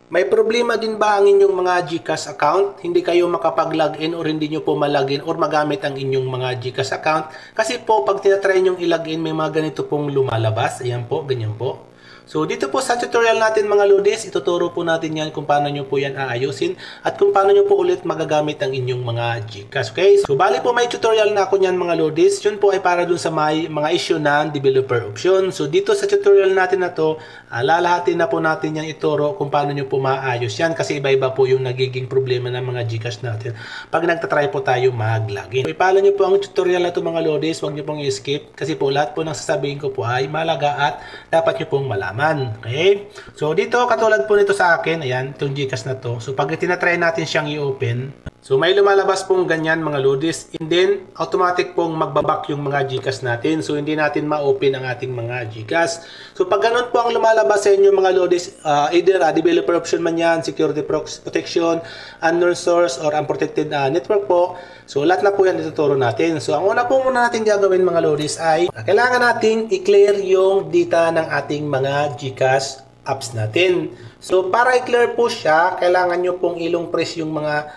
May problema din ba ang inyong mga GCash account? Hindi kayo makapag-login or hindi nyo po malogin or magamit ang inyong mga GCash account? Kasi po, pag tinatry nyong ilogin, may mga ganito pong lumalabas. Ayan po, ganyan po. So, dito po sa tutorial natin mga lodis, ituturo po natin yan kung paano nyo po yan aayusin at kung paano nyo po ulit magagamit ang inyong mga GCash. Okay? So, bali po may tutorial na ako nyan mga lodis. Yun po ay para dun sa may mga issue ng developer option. So, dito sa tutorial natin na to, lalahatin na po natin yan ituro kung paano nyo po maayos yan kasi iba-iba po yung nagiging problema ng mga GCash natin pag nagtatry po tayo mag-login. So, ipala nyo po ang tutorial na to mga lodis, huwag nyo pong i-skip kasi po lahat po ng sasabihin ko po ay malaga at dapat nyo pong malaman. Okay? So, dito, katulad po nito sa akin, ayan, itong GCash na to. So, pag tinatry natin siyang i-open, so, may lumalabas pong ganyan mga lodis, and then, automatic pong magbabak yung mga GCash natin. So, hindi natin ma-open ang ating mga GCash. So, pag ganun po ang lumalabas sa inyo mga lodis, either developer option man yan, security protection, unknown source, or unprotected network po. So, lahat na po yan ituturo natin. So, ang una po muna natin gagawin mga lodis ay kailangan natin i-clear yung data ng ating mga GCash apps natin. So, para i-clear po siya, kailangan nyo pong ilong press yung mga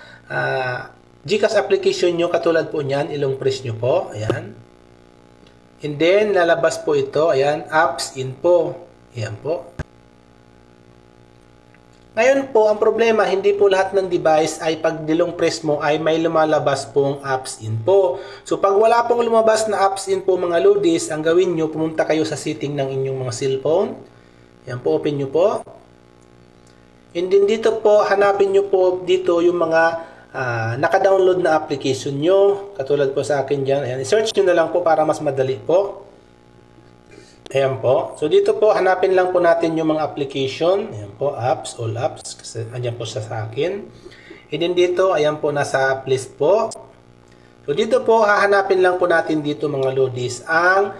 GCash application nyo. Katulad po niyan, ilong press nyo po. Ayan. And then, lalabas po ito. Ayan, apps info. Ayan po. Ngayon po, ang problema, hindi po lahat ng device ay pag nilong press mo ay may lumalabas pong apps info. So, pag wala pong lumabas na apps info mga lodis, ang gawin nyo, pumunta kayo sa setting ng inyong mga cellphone. Ayan po, open nyo po. And then dito po, hanapin nyo po dito yung mga naka-download na application nyo. Katulad po sa akin dyan. Ayan, i-search nyo na lang po para mas madali po. Ayan po. So, dito po, hanapin lang po natin yung mga application. Ayan po, apps, all apps. Kasi andyan po siya sa akin. And then dito, ayan po, nasa app list po. So, dito po, hahanapin lang po natin dito mga lodis ang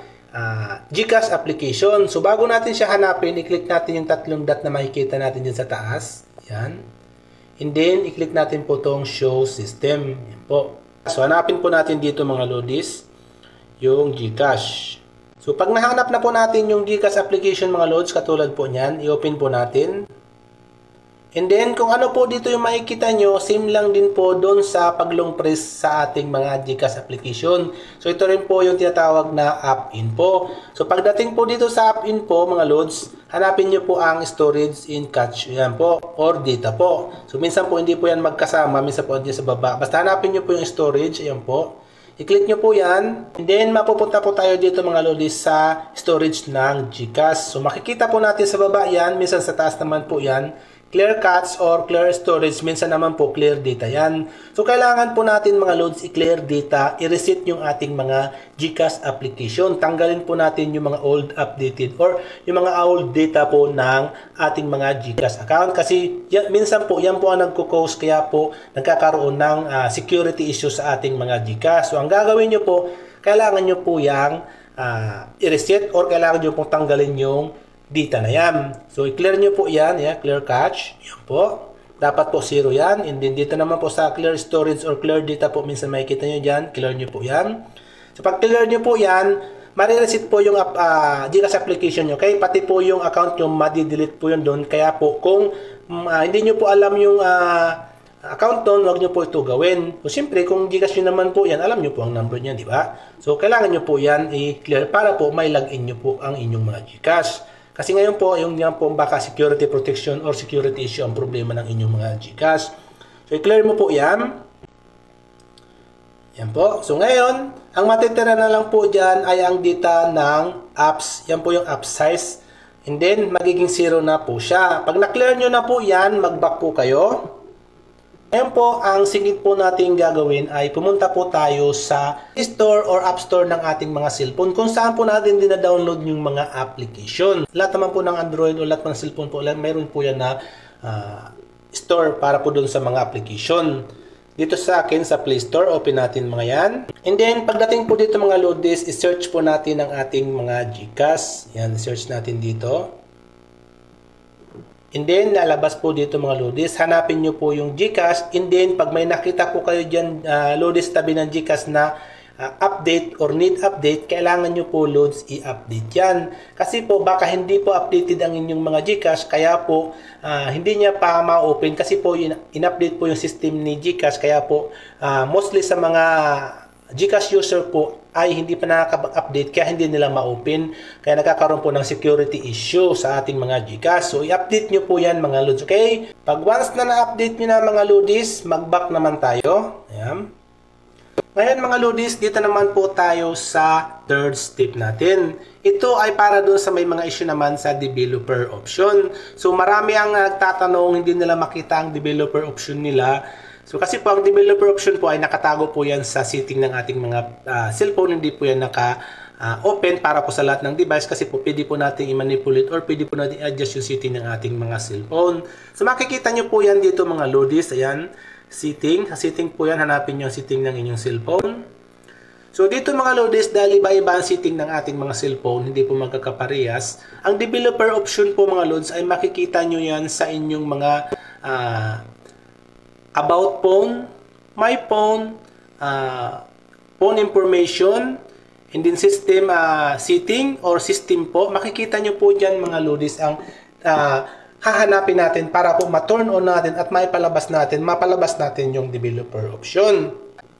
GCash application. So, bago natin siya hanapin, i-click natin yung tatlong dot na makikita natin dyan sa taas. Ayan. And then, i-click natin po itong show system. Ayan po. So, hanapin po natin dito mga lodis yung GCash. So, pag nahanap na po natin yung GCash application mga lods, katulad po niyan, i-open po natin. And then, kung ano po dito yung makikita nyo, same lang din po doon sa paglong press sa ating mga GCash application. So, ito rin po yung tinatawag na app info. So, pagdating po dito sa app info mga lods, hanapin nyo po ang storage in cache, yan po, or data po. So, minsan po hindi po yan magkasama, minsan po hindi sa baba. Basta hanapin nyo po yung storage, yan po. I-click nyo po yan. And then, mapupunta po tayo dito mga lodis sa storage ng GCash. So, makikita po natin sa baba yan. Minsan sa taas naman po yan. Clear cache or clear storage. Minsan naman po clear data yan. So, kailangan po natin mga loads i-clear data. I-reset yung ating mga GCash application. Tanggalin po natin yung mga old updated or yung mga old data po ng ating mga GCash account. Kasi yan, minsan po yan po ang nagko-cause kaya po nagkakaroon ng security issues sa ating mga GCash. So, ang gagawin nyo po, kailangan nyo po yung i-reset or kailangan nyo pong tanggalin yung data na yan. So, i-clear nyo po yan. Yeah, clear cache. Yan po. Dapat po 0 yan. And then, dito naman po sa clear storage or clear data po, minsan makikita nyo dyan. Clear nyo po yan. So, pag clear nyo po yan, marireset po yung GCash application nyo. Okay? Pati po yung account nyo, madi-delete po yun doon. Kaya po, kung hindi nyo po alam yung account doon, huwag nyo po ito gawin. So, siyempre, kung GCash nyo naman po yan, alam nyo po ang number niya, di ba? So, kailangan nyo po yan i-clear para po may login nyo po ang inyong mga GCash. Kasi ngayon po, yung yan po baka security protection or security issue ang problema ng inyong mga GCash. So, i-clear mo po yan. Yan po. So, ngayon, ang matitira na lang po dyan ay ang data ng apps. Yan po yung app size. And then, magiging 0 na po siya. Pag na-clear nyo na po yan, mag-back po kayo. Ngayon po, ang sigit po natin gagawin ay pumunta po tayo sa store or app store ng ating mga cellphone kung saan po natin dina-download yung mga application. Lahat naman po ng Android o lahat ng cellphone po, mayroon po yan na store para po doon sa mga application. Dito sa akin, sa Play Store, open natin mga yan. And then, pagdating po dito mga lodis, i-search po natin ang ating mga GCash. Yan, search natin dito. And then, lalabas po dito mga lodis. Hanapin nyo po yung GCash. And then, pag may nakita po kayo dyan, lodis tabi ng GCash na update or need update, kailangan nyo po loads i-update yan. Kasi po baka hindi po updated ang inyong mga GCash, kaya po hindi niya pa ma-open kasi po in-update po yung system ni GCash, kaya po mostly sa mga GCash user po ay hindi pa nakaka-update kaya hindi nila ma-open, kaya nagkakaroon po ng security issue sa ating mga GCash. So i-update nyo po yan mga loads, okay? Pag once na na-update nyo na mga loadies, mag-back naman tayo. Ayan. Ngayon mga loadies, dito naman po tayo sa third step natin. Ito ay para doon sa may mga issue naman sa developer option. So marami ang nagtatanong, hindi nila makita ang developer option nila. So kasi po ang developer option po ay nakatago po yan sa setting ng ating mga cellphone, hindi po yan open para po sa lahat ng device kasi po pwede po natin i-manipulate or pwede po natin i-adjust yung setting ng ating mga cellphone. So makikita nyo po yan dito mga loadies, ayan. Setting. Sa setting po yan, hanapin nyo ang setting ng inyong cellphone. So dito mga loadies, dahil iba-iba ang setting ng ating mga cellphone, hindi po magkakaparehas. Ang developer option po mga loads ay makikita nyo yan sa inyong mga about phone, my phone, phone information, and then system setting or system po. Makikita nyo po dyan mga loadies ang hahanapin natin para po ma-turn on natin at mapalabas natin yung developer option.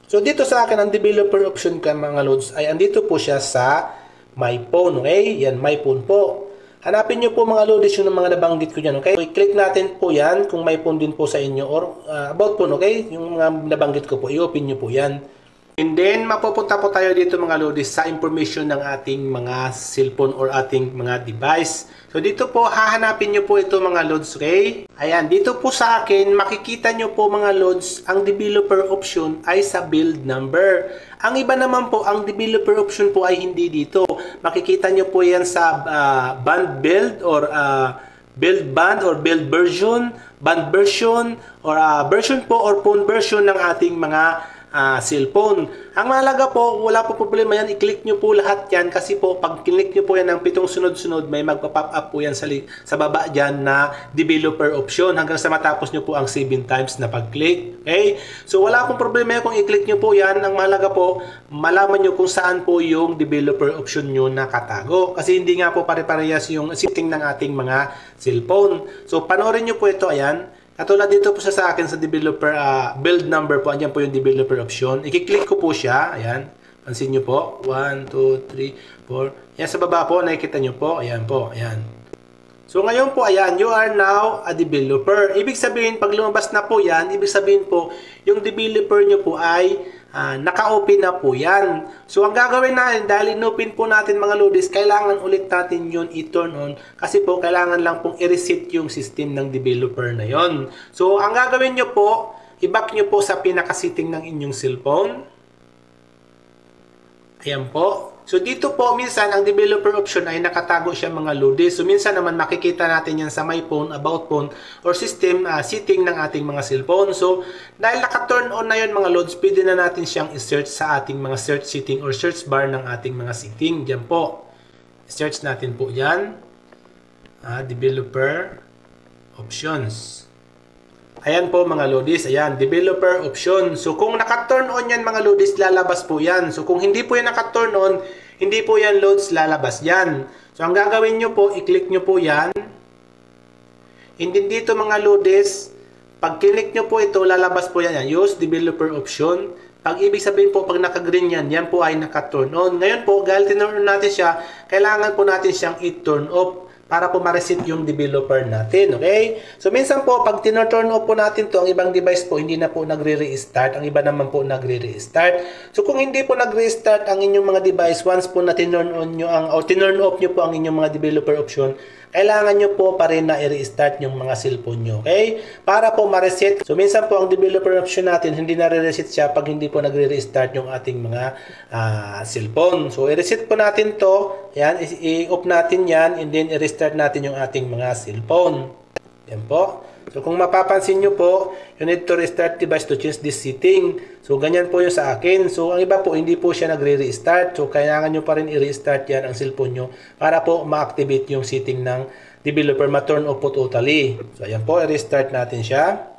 So dito sa akin ang developer option ka mga loads ay andito po siya sa my phone, okay? Yan, my phone po. Hanapin nyo po mga loads yung mga nabanggit ko dyan, okay? So, i-click natin po yan kung may phone din po sa inyo or about phone, okay? Yung mga nabanggit ko po, i-open nyo po yan. And then, mapupunta po tayo dito mga loadies sa information ng ating mga cellphone or ating mga device. So, dito po, hahanapin nyo po ito mga loads, okay? Ayan, dito po sa akin, makikita nyo po mga loads, ang developer option ay sa build number. Ang iba naman po, ang developer option po ay hindi dito. Makikita nyo po yan sa band build or build band or build version, band version, or version po or phone version ng ating mga cellphone. Ang mahalaga po, wala po problema yan, i-click nyo po lahat yan kasi po pag click nyo po yan ng 7 sunod-sunod, may magpa-pop up po yan sa baba dyan na developer option hanggang sa matapos nyo po ang 7 times na pag-click. Okay? So wala akong problema kung i-click nyo po yan. Ang mahalaga po, malaman nyo kung saan po yung developer option nyo nakatago kasi hindi nga po pare-parehas yung setting ng ating mga cellphone. So panoorin nyo po ito, ayan. Katulad dito po sa akin sa developer build number po, andyan po yung developer option. I-click ko po siya, ayan. Pansin nyo po, 1, 2, 3, 4. Yan sa baba po, nakikita nyo po, ayan po, ayan. So ngayon po, ayan, you are now a developer. Ibig sabihin, pag lumabas na po yan, ibig sabihin po, yung developer nyo po ay naka-open na po yan. So, ang gagawin natin, dahil in-open po natin mga loadies, kailangan ulit natin yun i-turn on kasi po, kailangan lang pong i-reset yung system ng developer na yon. So, ang gagawin nyo po, i-back nyo po sa pinaka-setting ng inyong cellphone. Ayan po. So, dito po, minsan, ang developer option ay nakatago siya mga loadies. So, minsan naman, makikita natin yan sa my phone, about phone, or system setting ng ating mga cellphone. So, dahil naka-turn on na yun mga loads, pwede na natin siyang i-search sa ating mga search setting or search bar ng ating mga setting. Diyan po. Search natin po yan. Developer options. Ayan po mga loadies, ayan, developer option. So kung naka-turn on yan mga loadies, lalabas po yan. So kung hindi po yan naka-turn on, hindi po yan loads, lalabas yan. So ang gagawin nyo po, i-click nyo po yan. And then dito mga loadies, pag click nyo po ito, lalabas po yan. Use developer option. Pag ibig sabihin po, pag naka-green yan, yan po ay naka-turn on. Ngayon po, dahil tinurn on natin siya, kailangan po natin siyang i-turn off para po ma-reset yung developer natin, okay? So, minsan po, pag tinurn off po natin to, ang ibang device po, hindi na po nagre-restart. Ang iba naman po nagre-restart. So, kung hindi po nag-restart ang inyong mga device, once po na tinurn on nyo o tinurn off nyo po ang inyong mga developer option, kailangan nyo po pa rin na i-restart yung mga cellphone nyo, okay? Para po ma-reset. So, minsan po, ang developer option natin, hindi na re-reset siya pag hindi po nagre-restart yung ating mga cellphone. So, i-reset po natin to. Yan, i-off natin yan, and then i-restart natin yung ating mga cellphone. Yan po. So, kung mapapansin nyo po, you need to restart device to change this setting. So, ganyan po yung sa akin. So, ang iba po, hindi po siya nagre-restart. So, kailangan nyo pa rin i-restart yan ang cellphone nyo para po ma-activate yung setting ng developer, ma-turn off po totally. So, ayan po, i-restart natin siya.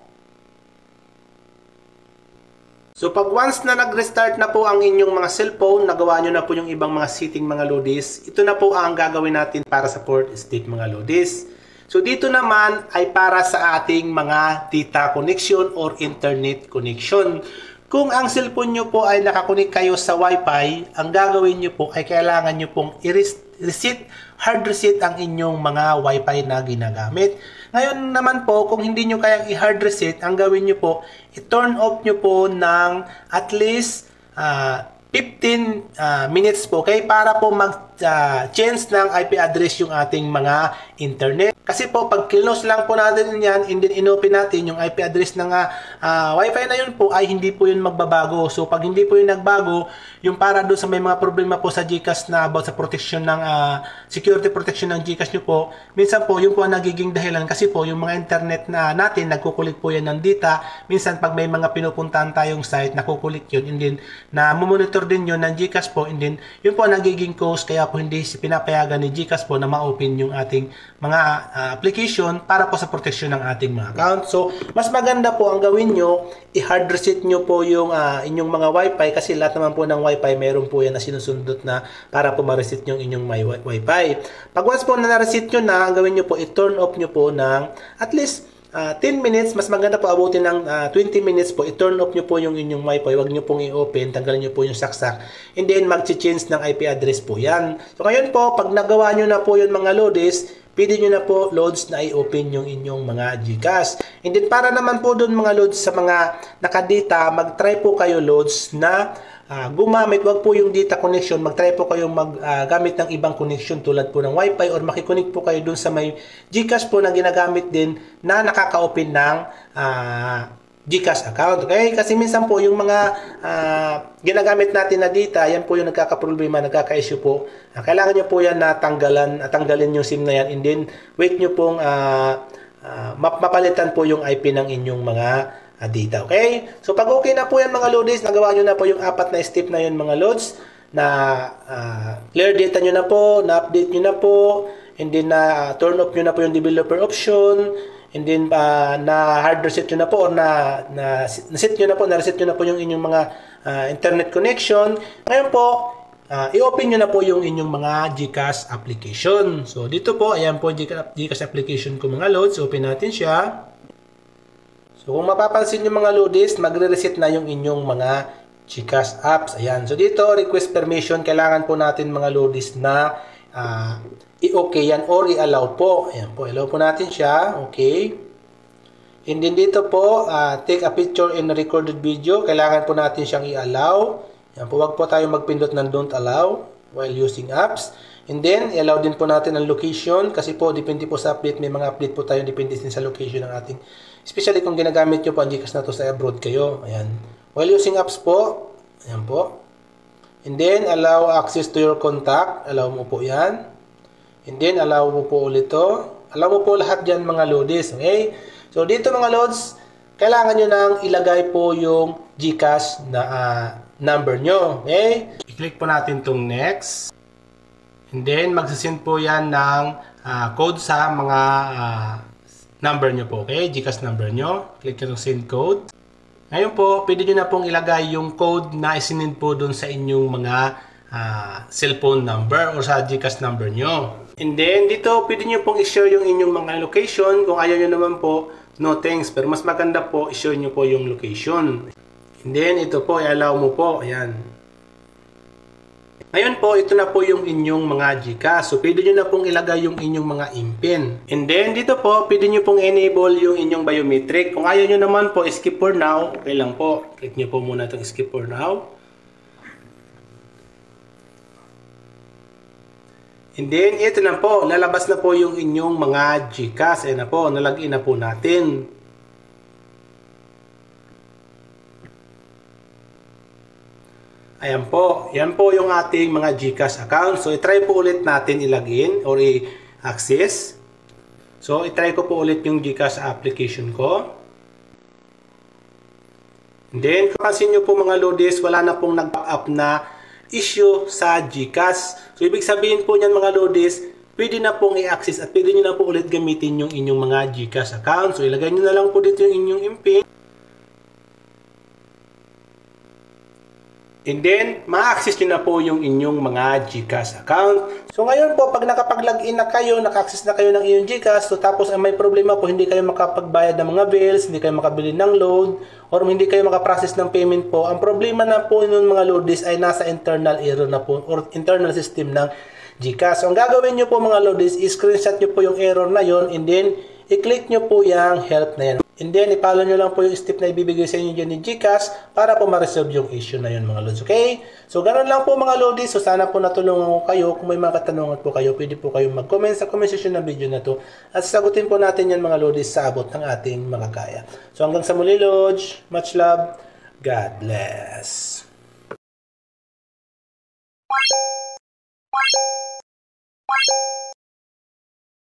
So pag once na nag-restart na po ang inyong mga cellphone, nagawa nyo na po yung ibang mga setting mga lodis, ito na po ang gagawin natin para sa port state mga lodis. So dito naman ay para sa ating mga data connection or internet connection. Kung ang cellphone nyo po ay nakakunik kayo sa Wi-Fi, ang gagawin nyo po ay kailangan nyo pong i-reset, hard reset ang inyong mga Wi-Fi na ginagamit. Ngayon naman po, kung hindi nyo kayang i-hard reset, ang gawin nyo po, i-turn off nyo po ng at least 15 minutes po, okay? Para po mag-change ng IP address yung ating mga internet. Kasi po, pag close lang po natin yan, and then inopen natin yung IP address ng Wi-Fi na yun po, ay hindi po yun magbabago. So, pag hindi po yun nagbago, yung para doon sa may mga problema po sa GCash na about sa protection ng security protection ng GCash nyo po, minsan po, yun po ang nagiging dahilan kasi po, yung mga internet na natin, nagkukulik po yan ng data. Minsan, pag may mga pinupuntahan tayong site, nakukulik yun, and then, na monitor din yun ng GCash po, and then, yun po ang nagiging cause, kaya po hindi pinapayagan ni GCash po na ma-open yung ating mga application para po sa protection ng ating mga account. So, mas maganda po ang gawin nyo, i-hard reset nyo po yung inyong mga Wi-Fi kasi lahat naman po ng Wi-Fi meron po yan na sinusundot na para po ma-reset yung inyong Wi-Fi. Pag once po na na-reset nyo na, ang gawin nyo po, i-turn off nyo po ng at least 10 minutes, mas maganda po abutin ng 20 minutes po, i-turn off nyo po yung inyong Wi-Fi, wag nyo pong i-open, tanggalin nyo po yung saksak, and then mag-change ng IP address po yan. So ngayon po, pag nagawa nyo na po yung mga lodis, pwede nyo na po loads na i-open yung inyong mga GCash. And then para naman po doon mga loads sa mga nakadata, mag-try po kayo loads na gumamit, wag po yung data connection, mag-try po kayo maggamit ng ibang connection tulad po ng Wi-Fi or makikonik po kayo dun sa may GCash po na ginagamit din na nakaka-open ng GCash account. Okay? Kasi minsan po yung mga ginagamit natin na data, yan po yung nagkakaproblema, nagkaka-issue po. Kailangan nyo po yan na tanggalin yung SIM na yan, and then wait nyo pong mapalitan po yung IP ng inyong mga data. Okay? So pag okay na po yan mga lodis, nagawa nyo na po yung 4 na step na yun mga loads, na clear data nyo na po, na-update nyo na po, and then turn off nyo na po yung developer option, and then na hard reset nyo na po or na-set nyo na po, na-reset nyo na po yung inyong mga internet connection. Ngayon po, i-open nyo na po yung inyong mga GCash application. So dito po, ayan po GCash application ko mga loads. Open natin siya. So kung mapapansin nyo mga lodis, magre-reset na yung inyong mga GCash apps. Ayan. So dito, request permission, kailangan po natin mga lodis na i-okay yan or i-allow po. Ayan po, allow po natin siya. Okay. And then dito po, take a picture in a recorded video. Kailangan po natin siyang i-allow. Ayan po, wag po tayo magpindot ng don't allow while using apps. And then, i-allow din po natin ang location kasi po, depende po sa update. May mga update po tayo, depende din sa location ng ating. Especially kung ginagamit nyo po ang GCash na to sa abroad kayo. Ayan. While using apps po, ayan po. And then, allow access to your contact. Allow mo po yan. And then, allow mo po ulit to. Allow mo po lahat dyan mga lodis. Okay? So, dito mga lods, kailangan nyo nang ilagay po yung GCash na number nyo. Okay? I-click po natin tong next. And then, magsasend po yan ng code sa mga number nyo po. Okay? GCash number nyo. Click nyo send code. Ngayon po, pwede nyo na pong ilagay yung code na isinend po dun sa inyong mga cellphone number or sa GCash number nyo. And then, dito, pwede nyo pong i-share yung inyong mga location. Kung ayaw nyo naman po, no thanks. Pero mas maganda po, i-share nyo po yung location. And then, ito po, i-allow mo po. Ayan. Ngayon po, ito na po yung inyong mga GCash. So, pwede nyo na pong ilagay yung inyong mga IMPIN. And then, dito po, pwede nyo pong enable yung inyong biometric. Kung ayaw nyo naman po, skip for now. Okay lang po. Click nyo po muna itong skip for now. And then, ito na po. Lalabas na po yung inyong mga GCash. Ayan na po. Nalagin na po natin. Ayan po. Yan po yung ating mga GCash account. So, i-try po ulit natin i-login or i-access. So, i-try ko po ulit yung GCash application ko. And then, kung pansin nyo po mga lodis, wala na pong nag-up na issue sa GCash. So, ibig sabihin po niyan mga lodis, pwede na pong i-access at pwede nyo na po ulit gamitin yung inyong mga GCash account. So, ilagay nyo na lang po dito yung inyong IMPIN. And then, ma-access nyo na po yung inyong mga GCash account. So ngayon po, pag nakapag-login na kayo, naka-access na kayo ng inyong GCash, so tapos ay may problema po, hindi kayo makapagbayad ng mga bills, hindi kayo makabili ng load, or hindi kayo makaprocess ng payment po, ang problema na po ng mga loadies ay nasa internal error na po, or internal system ng GCash. So ang gagawin nyo po mga loadies, screenshot nyo po yung error na yon, and then, i-click nyo po yung help na yan. And then, i-follow nyo lang po yung step na ibibigay sa inyo dyan ni GCash para po ma-resolve yung issue na yun mga lods. Okay? So, ganun lang po mga lodis. So, sana po natulungan ko kayo. Kung may mga katanungan po kayo, pwede po kayo mag-comment sa comment section ng video na to. At sagutin po natin yan mga lodis sa abot ng ating makakaya. So, hanggang sa muli, Lodge. Much love. God bless.